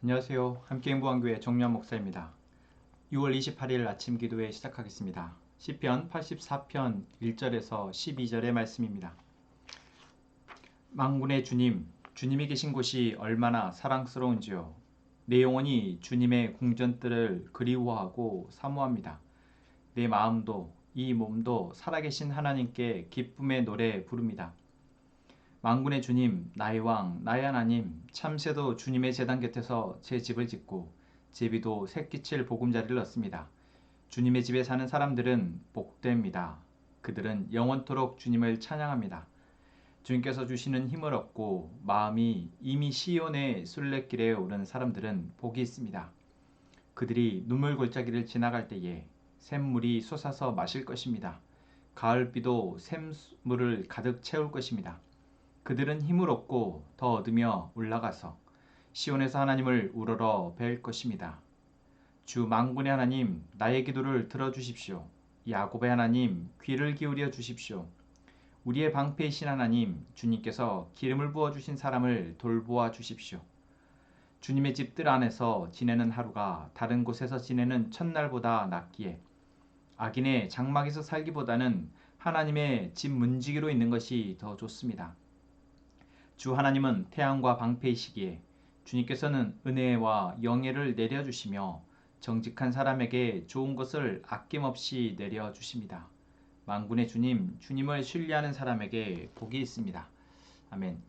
안녕하세요. 함께행보한교회 정유한 목사입니다. 6월 28일 아침 기도회 시작하겠습니다. 시편 84편 1절에서 12절의 말씀입니다. 만군의 주님, 주님이 계신 곳이 얼마나 사랑스러운지요. 내 영혼이 주님의 궁전뜰을 그리워하고 사모합니다. 내 마음도 이 몸도 살아계신 하나님께 기쁨의 노래 부릅니다. 만군의 주님, 나의 왕, 나의 하나님, 참새도 주님의 제단 곁에서 제 집을 짓고 제비도 새끼칠 보금자리를 얻습니다. 주님의 집에 사는 사람들은 복됩니다. 그들은 영원토록 주님을 찬양합니다. 주님께서 주시는 힘을 얻고 마음이 이미 시온의 순례길에 오른 사람들은 복이 있습니다. 그들이 눈물 골짜기를 지나갈 때에 샘물이 솟아서 마실 것입니다. 가을비도 샘물을 가득 채울 것입니다. 그들은 힘을 얻고 더 얻으며 올라가서 시온에서 하나님을 우러러 뵐 것입니다. 주 만군의 하나님, 나의 기도를 들어주십시오. 야곱의 하나님, 귀를 기울여 주십시오. 우리의 방패이신 하나님, 주님께서 기름을 부어주신 사람을 돌보아 주십시오. 주님의 집들 안에서 지내는 하루가 다른 곳에서 지내는 첫날보다 낫기에 악인의 장막에서 살기보다는 하나님의 집 문지기로 있는 것이 더 좋습니다. 주 하나님은 태양과 방패이시기에 주님께서는 은혜와 영예를 내려주시며 정직한 사람에게 좋은 것을 아낌없이 내려주십니다. 만군의 주님, 주님을 신뢰하는 사람에게 복이 있습니다. 아멘.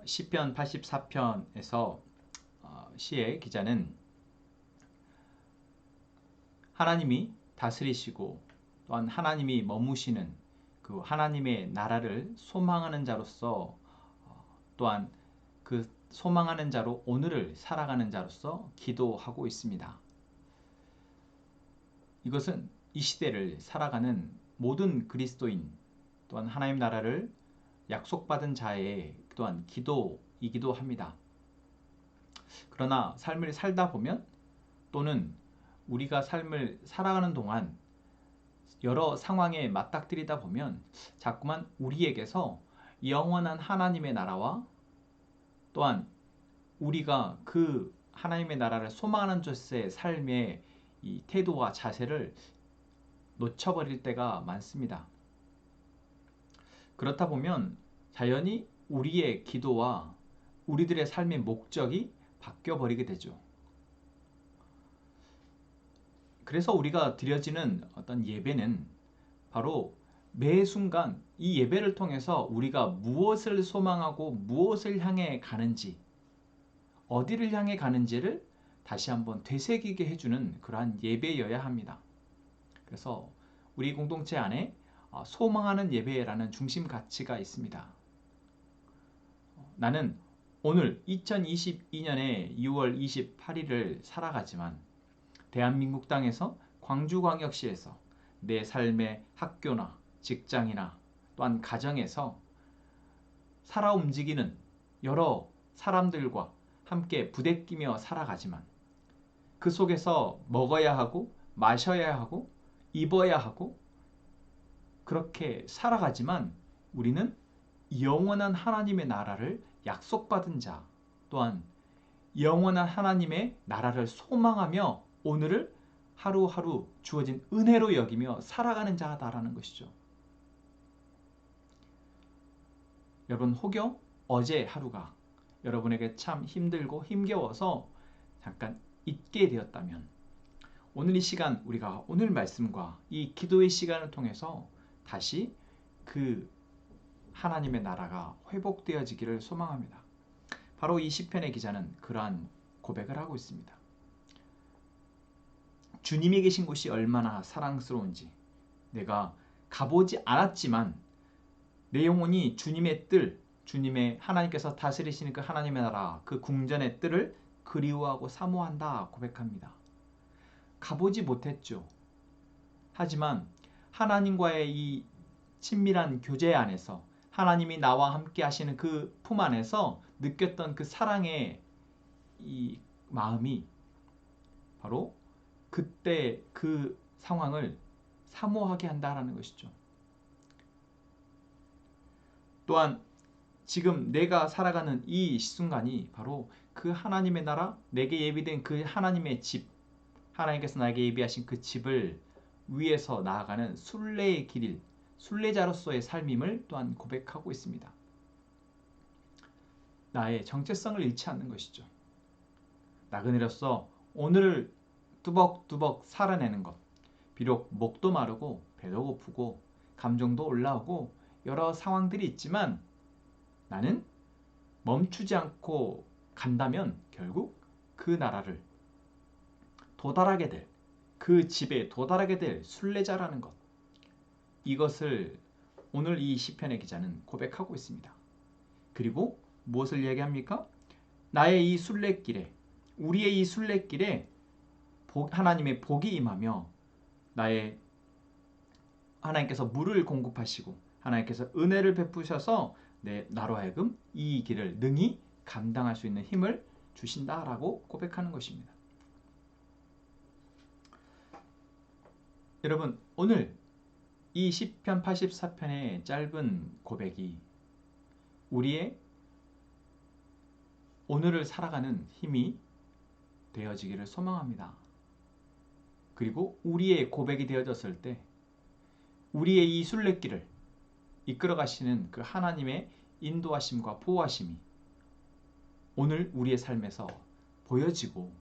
시편 84편에서 시의 기자는 하나님이 다스리시고 또한 하나님이 머무시는 그 하나님의 나라를 소망하는 자로서 또한 그 소망하는 자로 오늘을 살아가는 자로서 기도하고 있습니다. 이것은 이 시대를 살아가는 모든 그리스도인 또한 하나님 나라를 약속받은 자의 또한 기도이기도 합니다. 그러나 삶을 살다 보면 또는 우리가 삶을 살아가는 동안 여러 상황에 맞닥뜨리다 보면 자꾸만 우리에게서 영원한 하나님의 나라와 또한 우리가 그 하나님의 나라를 소망하는 자의 삶의 이 태도와 자세를 놓쳐버릴 때가 많습니다. 그렇다 보면 자연히 우리의 기도와 우리들의 삶의 목적이 바뀌어버리게 되죠. 그래서 우리가 드려지는 어떤 예배는 바로 매 순간 이 예배를 통해서 우리가 무엇을 소망하고 무엇을 향해 가는지, 어디를 향해 가는지를 다시 한번 되새기게 해주는 그러한 예배여야 합니다. 그래서 우리 공동체 안에 소망하는 예배라는 중심 가치가 있습니다. 나는 오늘 2022년의 6월 28일을 살아가지만 대한민국 땅에서 광주광역시에서 내 삶의 학교나 직장이나 또한 가정에서 살아 움직이는 여러 사람들과 함께 부대끼며 살아가지만 그 속에서 먹어야 하고 마셔야 하고 입어야 하고 그렇게 살아가지만 우리는 영원한 하나님의 나라를 약속받은 자 또한 영원한 하나님의 나라를 소망하며 오늘을 하루하루 주어진 은혜로 여기며 살아가는 자다라는 것이죠. 여러분 혹여 어제 하루가 여러분에게 참 힘들고 힘겨워서 잠깐 잊게 되었다면 오늘 이 시간 우리가 오늘 말씀과 이 기도의 시간을 통해서 다시 그 하나님의 나라가 회복되어지기를 소망합니다. 바로 이 시편의 기자는 그러한 고백을 하고 있습니다. 주님이 계신 곳이 얼마나 사랑스러운지 내가 가보지 않았지만 내 영혼이 주님의 뜰, 주님의 하나님께서 다스리시는 그 하나님의 나라, 그 궁전의 뜰을 그리워하고 사모한다 고백합니다. 가보지 못했죠. 하지만 하나님과의 이 친밀한 교제 안에서 하나님이 나와 함께 하시는 그 품 안에서 느꼈던 그 사랑의 이 마음이 바로 그때 그 상황을 사모하게 한다라는 것이죠. 또한 지금 내가 살아가는 이 순간이 바로 그 하나님의 나라, 내게 예비된 그 하나님의 집, 하나님께서 나에게 예비하신 그 집을 위해서 나아가는 순례의 길일, 순례자로서의 삶임을 또한 고백하고 있습니다. 나의 정체성을 잃지 않는 것이죠. 나그네로서 오늘을 뚜벅뚜벅 살아내는 것. 비록 목도 마르고 배도 고프고 감정도 올라오고 여러 상황들이 있지만 나는 멈추지 않고 간다면 결국 그 나라를 도달하게 될, 그 집에 도달하게 될 순례자라는 것. 이것을 오늘 이 시편의 기자는 고백하고 있습니다. 그리고 무엇을 얘기합니까? 나의 이 순례길에, 우리의 이 순례길에 하나님의 복이 임하며 나의 하나님께서 물을 공급하시고 하나님께서 은혜를 베푸셔서 나로 하여금 이 길을 능히 감당할 수 있는 힘을 주신다라고 고백하는 것입니다. 여러분, 오늘 이 시편 84편의 짧은 고백이 우리의 오늘을 살아가는 힘이 되어지기를 소망합니다. 그리고 우리의 고백이 되어졌을 때 우리의 이 순례길을 이끌어 가시는 그 하나님의 인도하심과 보호하심이 오늘 우리의 삶에서 보여지고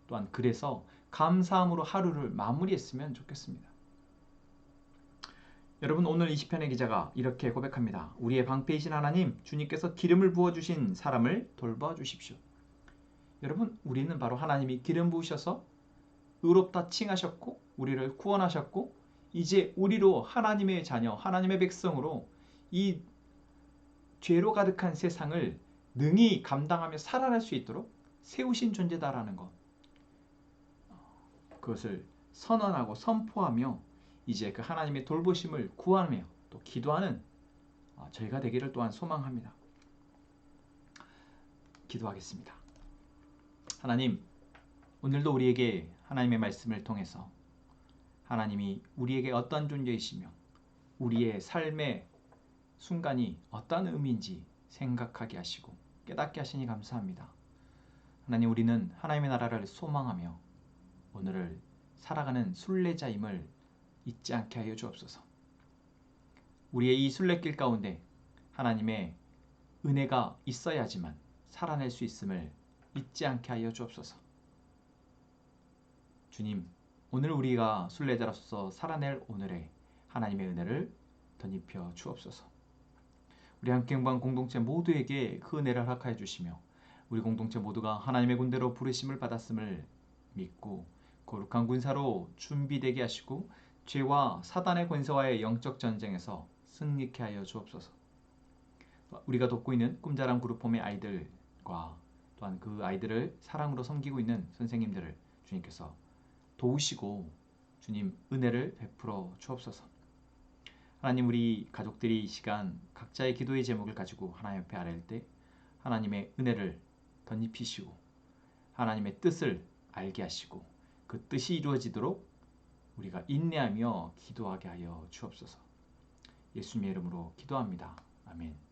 또한 그래서 감사함으로 하루를 마무리했으면 좋겠습니다. 여러분, 오늘 이 시편의 기자가 이렇게 고백합니다. 우리의 방패이신 하나님, 주님께서 기름을 부어주신 사람을 돌봐주십시오. 여러분, 우리는 바로 하나님이 기름 부으셔서 의롭다 칭하셨고 우리를 구원하셨고 이제 우리로 하나님의 자녀, 하나님의 백성으로 이 죄로 가득한 세상을 능히 감당하며 살아날 수 있도록 세우신 존재다라는 것. 그것을 선언하고 선포하며 이제 그 하나님의 돌보심을 구하며 또 기도하는 저희가 되기를 또한 소망합니다. 기도하겠습니다. 하나님, 오늘도 우리에게 하나님의 말씀을 통해서 하나님이 우리에게 어떤 존재이시며 우리의 삶의 순간이 어떤 의미인지 생각하게 하시고 깨닫게 하시니 감사합니다. 하나님, 우리는 하나님의 나라를 소망하며 오늘을 살아가는 순례자임을 잊지 않게 하여 주옵소서. 우리의 이 순례길 가운데 하나님의 은혜가 있어야지만 살아낼 수 있음을 잊지 않게 하여 주옵소서. 주님, 오늘 우리가 순례자로서 살아낼 오늘에 하나님의 은혜를 덧입혀 주옵소서. 우리 함께행방 공동체 모두에게 그 은혜를 허락하여 주시며 우리 공동체 모두가 하나님의 군대로 부르심을 받았음을 믿고 거룩한 군사로 준비되게 하시고 죄와 사단의 권세와의 영적 전쟁에서 승리케 하여 주옵소서. 우리가 돕고 있는 꿈자랑 그룹홈의 아이들과 또한 그 아이들을 사랑으로 섬기고 있는 선생님들을 주님께서 도우시고 주님 은혜를 베풀어 주옵소서. 하나님, 우리 가족들이 이 시간 각자의 기도의 제목을 가지고 하나님 앞에 아뢰일 때 하나님의 은혜를 덧입히시고 하나님의 뜻을 알게 하시고 그 뜻이 이루어지도록 우리가 인내하며 기도하게 하여 주옵소서. 예수님의 이름으로 기도합니다. 아멘.